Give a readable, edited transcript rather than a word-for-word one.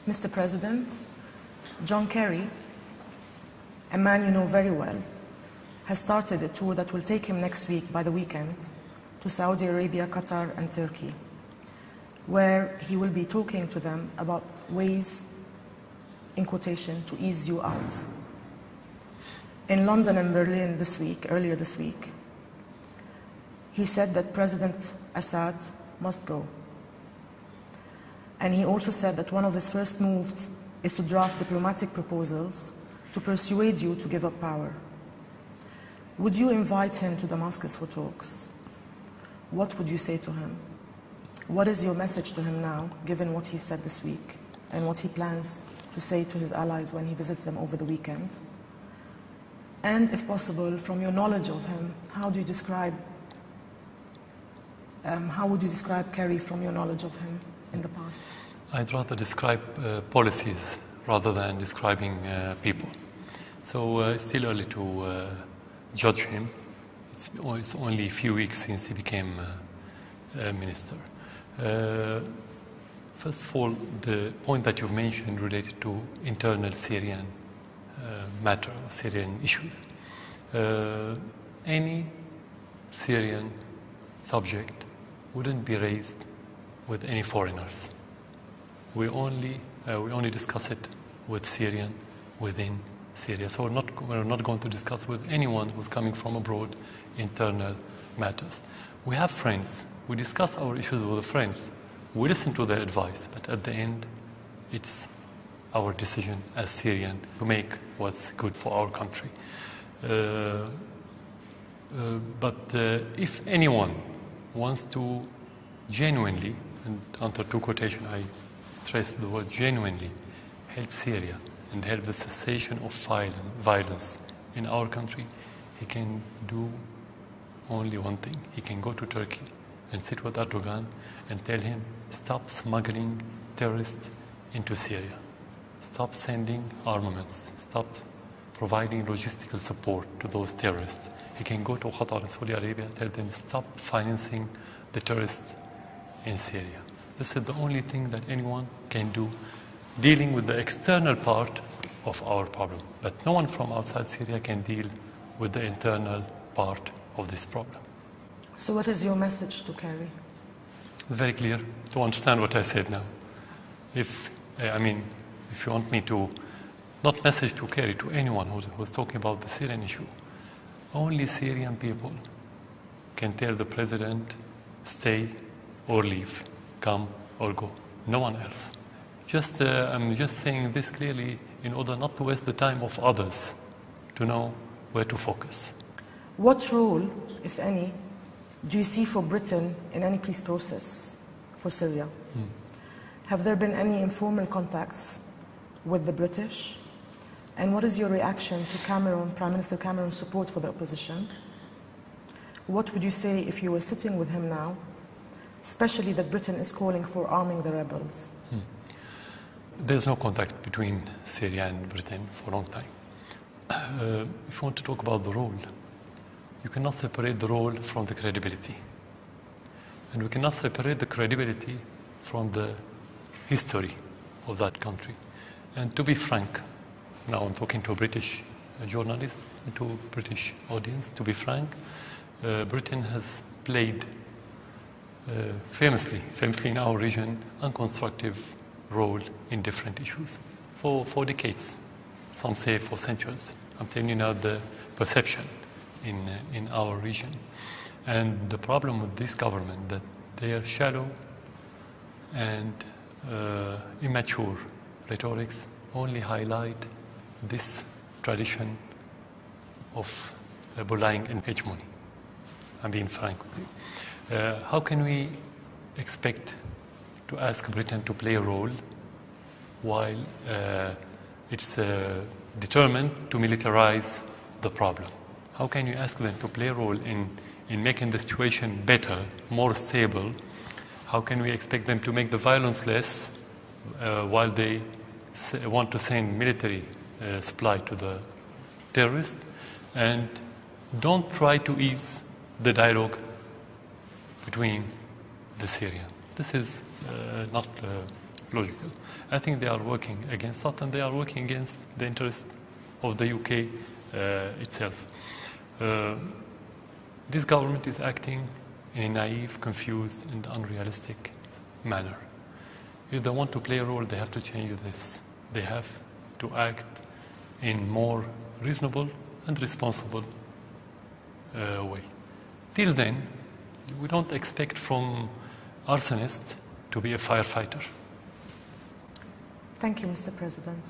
Mr. President, John Kerry, a man you know very well, has started a tour that will take him next week, by the weekend, to Saudi Arabia, Qatar, and Turkey, where he will be talking to them about ways, in quotation, to ease you out. In London and Berlin earlier this week, he said that President Assad must go. And he also said that one of his first moves is to draft diplomatic proposals to persuade you to give up power. Would you invite him to Damascus for talks? What would you say to him? What is your message to him now, given what he said this week and what he plans to say to his allies when he visits them over the weekend? And if possible, from your knowledge of him, how would you describe Kerry from your knowledge of him in the past? I'd rather describe policies rather than describing people. So it's still early to judge him. It's only a few weeks since he became minister. First of all, the point that you've mentioned related to internal Syrian matter, Syrian issues. Any Syrian subject wouldn't be raised with any foreigners. We only discuss it with Syrian within Syria. So we're not going to discuss with anyone who's coming from abroad internal matters. We have friends. We discuss our issues with the friends. We listen to their advice, but at the end, it's our decision as Syrian to make what's good for our country. But if anyone wants to genuinely, and under two quotation I stress the word genuinely, help Syria and help the cessation of violence in our country, he can do only one thing. He can go to Turkey and sit with Erdogan and tell him, stop smuggling terrorists into Syria. Stop sending armaments. Stop providing logistical support to those terrorists. He can go to Qatar and Saudi Arabia and tell them, stop financing the terrorists in Syria. This is the only thing that anyone can do, dealing with the external part of our problem. But no one from outside Syria can deal with the internal part of this problem. So what is your message to Kerry? Very clear, to understand what I said now. If you want me to, not message to Kerry, to anyone who's talking about the Syrian issue, only Syrian people can tell the president, stay or leave, come or go. No one else. I'm just saying this clearly in order not to waste the time of others, to know where to focus. What role, if any, do you see for Britain in any peace process for Syria? Have there been any informal contacts with the British? And what is your reaction to Prime Minister Cameron's support for the opposition? What would you say if you were sitting with him now, especially that Britain is calling for arming the rebels? There's no contact between Syria and Britain for a long time. If you want to talk about the role, you cannot separate the role from the credibility. And we cannot separate the credibility from the history of that country. And to be frank, now I'm talking to a British journalist, to a British audience, to be frank, Britain has played famously in our region, unconstructive role in different issues for decades. Some say for centuries. I'm telling you now the perception in our region. And the problem with this government that they are shallow and immature rhetorics only highlight this tradition of bullying and hegemony. I'm being frank with you. How can we expect to ask Britain to play a role while it's determined to militarize the problem? How can you ask them to play a role in making the situation better, more stable? How can we expect them to make the violence less while they want to send military supply to the terrorists? And don't try to ease the dialogue between the Syrians. This is not logical. I think they are working against that, and they are working against the interest of the UK itself. This government is acting in a naive, confused, and unrealistic manner. If they want to play a role, they have to change this. They have to act in more reasonable and responsible way. Till then, we don't expect from arsonist to be a firefighter. Thank you, Mr. President.